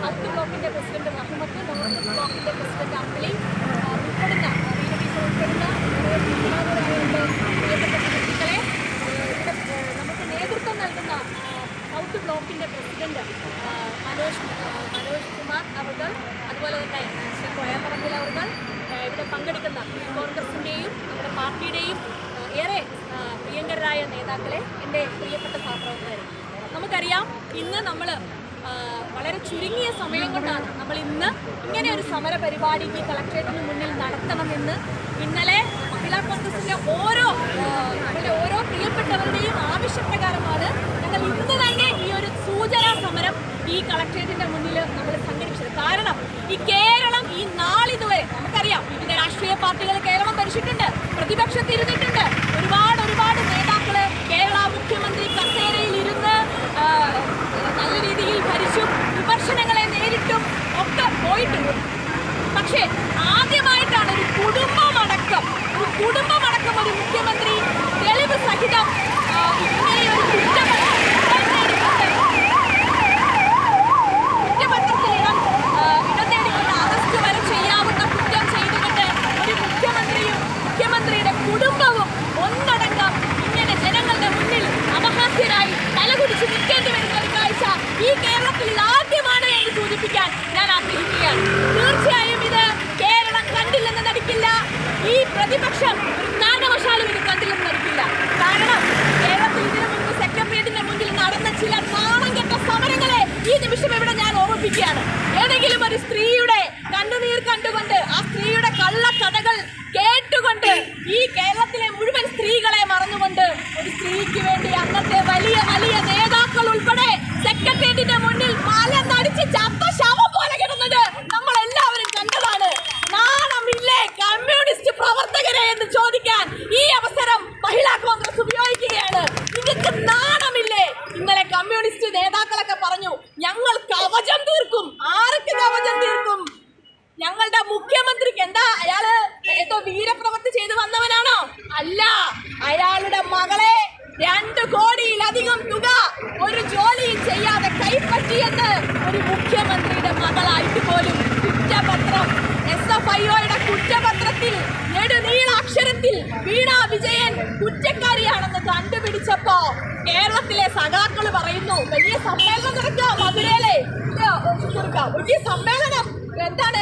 South ബ്ലോക്കിന്റെ president റഹ്മത്ത്, north ബ്ലോക്കിന്റെ president അമ്പിളി ഉൾപ്പെടുന്ന പ്രിയപ്പെട്ട സുഹൃത്തുക്കളെ, നമുക്ക് നേതൃത്വം നൽകുന്ന സൗത്ത് ബ്ലോക്കിന്റെ പ്രസിഡന്റ് മനോജ് കുമാർ അവർ, അതുപോലെ തന്നെ ശ്രീ കോയാപ്പറമ്പിൽ അവർ, ഇവിടെ പങ്കെടുക്കുന്ന കോൺഗ്രസിന്റെയും നമ്മുടെ പാർട്ടിയുടെയും ഏറെ പ്രിയങ്കരായ നേതാക്കളെ, എൻ്റെ പ്രിയപ്പെട്ട സഹപ്രവർത്തകരെ, നമുക്കറിയാം ഇന്ന് നമ്മൾ വളരെ ചുരുങ്ങിയ സമയം കൊണ്ടാണ് നമ്മൾ ഇന്ന് ഇങ്ങനെ ഒരു സമര പരിപാടിക്ക് കളക്ട്രേറ്റിന് മുന്നിൽ നടത്തണമെന്ന് ഇന്നലെ മഹിളാ കോൺഗ്രസിൻ്റെ നമ്മുടെ ഓരോ പ്രിയപ്പെട്ടവരുടെയും ആവശ്യപ്രകാരമാണ് ഞങ്ങൾ ഇന്ന് തന്നെ ഈ ഒരു സൂചനാ സമരം ഈ കളക്ട്രേറ്റിന്റെ മുന്നിൽ നമ്മൾ സംഘടിപ്പിച്ചത്. കാരണം ഈ കേരളം ഈ നാളിതുവരെ നമുക്കറിയാം വിവിധ രാഷ്ട്രീയ പാർട്ടികൾ കേരളം ഭരിച്ചിട്ടുണ്ട്, പ്രതിപക്ഷത്തിരുന്നിട്ടുണ്ട്, ഒരുപാട് നേതാക്കള് കേരള മുഖ്യമന്ത്രി കസേരയിൽ ഇരുന്ന് നല്ല രീതിയിൽ ഭരിച്ചും വിമർശനങ്ങളെ നേരിട്ടും ഒക്കെ പോയിട്ടുണ്ട്. പക്ഷേ ആദ്യമായിട്ടാണ് ഒരു കുടുംബമടക്കം ഒരു മുഖ്യമന്ത്രി തെളിവ് സഹിതം ഇങ്ങനെയൊരു കുറ്റപത്രത്തിൽ ഇടം നേടിക്കൊണ്ട് അറസ്റ്റ് വരെ ചെയ്യാവുന്ന കുറ്റം ചെയ്തുകൊണ്ട് ഒരു മുഖ്യമന്ത്രിയുടെ കുടുംബവും ഒന്നടങ്കം ഇങ്ങനെ ജനങ്ങളുടെ മുന്നിൽ അപഹാസ്യരായി തലകുടിച്ച് നിൽക്കേണ്ടി വരുന്ന ഒരു കാഴ്ച ഈ കേരളത്തിൽ ആദ്യമാണ് എന്ന് സൂചിപ്പിക്കാൻ ഞാൻ ആഗ്രഹിക്കുകയാണ്. തീർച്ചയായും ഇത് കേരളം കണ്ടില്ലെന്ന് നടിക്കില്ല, ഈ പ്രതിപക്ഷം ഒരു കാരണവശാലും ഇത് കണ്ടില്ലെന്ന് നടിക്കില്ല. കാരണം കേരളത്തിൽ ഇതിനു മുമ്പ് സെക്രട്ടേറിയറ്റിന്റെ മുന്നിൽ നടന്ന ചില നാണംകെട്ട സമരങ്ങളെ ഈ നിമിഷം ഇവിടെ ഞാൻ ഓർമ്മിപ്പിക്കുകയാണ്. ഏതെങ്കിലും ഒരു സ്ത്രീയുടെ കണ്ണുനീർ കണ്ടുകൊണ്ട്, ആ സ്ത്രീയുടെ കള്ളക്കഥകൾ കേട്ടുകൊണ്ട്, ഈ കേരളത്തിലെ മുഴുവൻ സ്ത്രീകളെ മറന്നുകൊണ്ട് ഒരു സ്ത്രീക്ക് വേണ്ടി അന്നത്തെ വലിയ നേതാക്കൾ ഉൾപ്പെടെ സെക്രട്ടേറിയറ്റിന്റെ മുന്നിൽ മലനടിച്ച് ചത്ത ശവം പോലെ കിടന്നത് നമ്മൾ എല്ലാവരും കണ്ടതാണ്. നാണമില്ലേ കമ്മ്യൂണിസ്റ്റ് പ്രവർത്തകരെ എന്ന് ചോദിക്കാൻ ഈ അവസരം മഹിളാ കോൺഗ്രസ് ഉപയോഗിക്കുകയാണ്. നിങ്ങൾക്ക് നാണമില്ലേ? ഇന്നലെ കമ്മ്യൂണിസ്റ്റ് നേതാക്കളൊക്കെ പറഞ്ഞു, ഞങ്ങൾ കവചം തീർക്കും. ആർക്ക് കവചം തീർക്കും? ഞങ്ങളുടെ മുഖ്യമന്ത്രിക്ക് എന്താ അയാള് എന്തോ വീരപ്രവൃത്തി ചെയ്തു വന്നവനാണോ? അല്ല, അയാളുടെ മകളെ 2 കോടിയിലധികം തുക ഒരു ജോലിയും ചെയ്യാതെ കൈപ്പറ്റിയെന്ന് ഒരു മുഖ്യമന്ത്രിയുടെ മകളായിട്ട് പോലും കുറ്റപത്രം SFIOയുടെ കുറ്റപത്രത്തിൽ നെടുനീളാക്ഷരത്തിൽ വീണ വിജയൻ കുറ്റക്കാരിയാണെന്ന് കണ്ടുപിടിച്ചപ്പോ കേരളത്തിലെ സഖാക്കൾ പറയുന്നു, വലിയ സമ്മേളനം നടക്കുക മധുരയിലെ, വലിയ സമ്മേളനം എന്താണ്,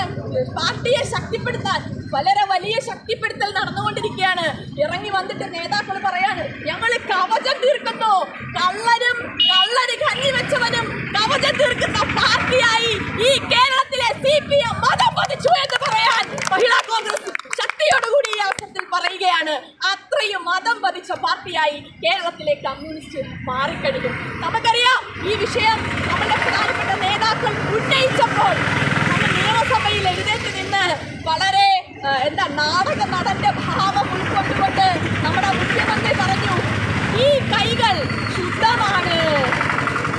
പാർട്ടിയെ ശക്തിപ്പെടുത്താൻ വളരെ വലിയ ശക്തിപ്പെടുത്തൽ നടന്നുകൊണ്ടിരിക്കുകയാണ്. ഇറങ്ങി വന്നിട്ട് നേതാക്കൾ പറയാണ്, ഞങ്ങൾ കവചം തീർക്കുന്നു. കള്ളര് കഞ്ഞി വെച്ചവനും കവചം തീർക്കുന്ന പാർട്ടിയായി ഈ കേരളത്തിലെ CPM മതം പതിച്ചു എന്ന് പറയാൻ മഹിളാ കോൺഗ്രസ് ശക്തിയോടുകൂടി ഈ അവസരത്തിൽ പറയുകയാണ്. അത്രയും മതം പതിച്ച പാർട്ടിയായി കേരളത്തിലെ കമ്മ്യൂണിസ്റ്റ് മാറിക്കഴിഞ്ഞു. നമുക്കറിയാം ഈ വിഷയം നമ്മുടെ പ്രധാനപ്പെട്ട നേതാക്കൾ ഉന്നയിച്ചപ്പോൾ നിയമസഭയിൽ എഴുന്നേറ്റ് നിന്ന് വളരെ നാടക നടന്റെ ഭാവം ഉൾക്കൊണ്ടുകൊണ്ട് നമ്മുടെ മുഖ്യമന്ത്രി പറഞ്ഞു, ഈ കൈകൾ ശുദ്ധമാണ്,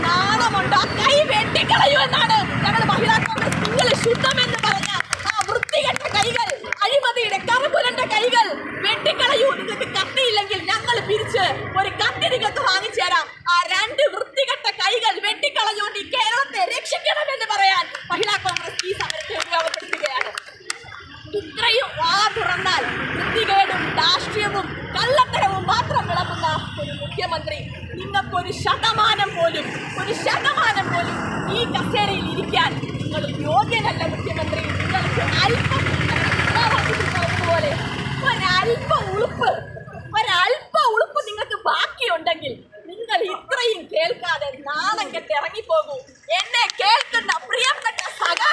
നാണമുണ്ട്, ആ കൈ വെട്ടിക്കളയൂ എന്നാണ് ഞങ്ങൾ മഹിളാ കോൺഗ്രസ്. നിങ്ങൾ ശുദ്ധമെന്ന് പറഞ്ഞ ആ വൃത്തികെട്ട കൈകൾ, അഴിമതിയുടെ കറുപുരന്റെ കൈകൾ വെട്ടിക്കളയൂ. നിങ്ങൾക്ക് കത്തിയില്ലെങ്കിൽ ഞങ്ങൾ പിരിച്ച് ഒരു കത്തി നിങ്ങൾക്ക് വാങ്ങിച്ചു തരാം. ആ 2 വൃത്തികെട്ട കൈകൾ വെട്ടിക്കളഞ്ഞുകൊണ്ട് ഈ കേരളത്തെ രക്ഷിക്കണമെന്ന് പറയാൻ മഹിളാ കോൺഗ്രസ് ഈ സമരത്തെ ഉപയോഗപ്പെടുത്തുകയാണ്. ഇത്രയും വാ തുറന്നാൽ വൃത്തികേടും രാഷ്ട്രീയവും കള്ളത്തരവും മാത്രം വിളമ്പുന്ന ഒരു മുഖ്യമന്ത്രി, നിങ്ങൾക്കൊരു ശതമാനം പോലും ഈ കസേരയിൽ ഇരിക്കാൻ നിങ്ങൾ യോഗ്യനല്ല മുഖ്യമന്ത്രി. നിങ്ങൾക്ക് അല്പം പോലെ ഒരല്പ ഉളുപ്പ് നിങ്ങൾക്ക് ബാക്കിയുണ്ടെങ്കിൽ നിങ്ങൾ ഇത്രയും കേൾക്കാതെ നാണം കെട്ട് ഇറങ്ങിപ്പോകൂ. എന്നെ കേൾക്കുന്ന പ്രിയപ്പെട്ട സഖാ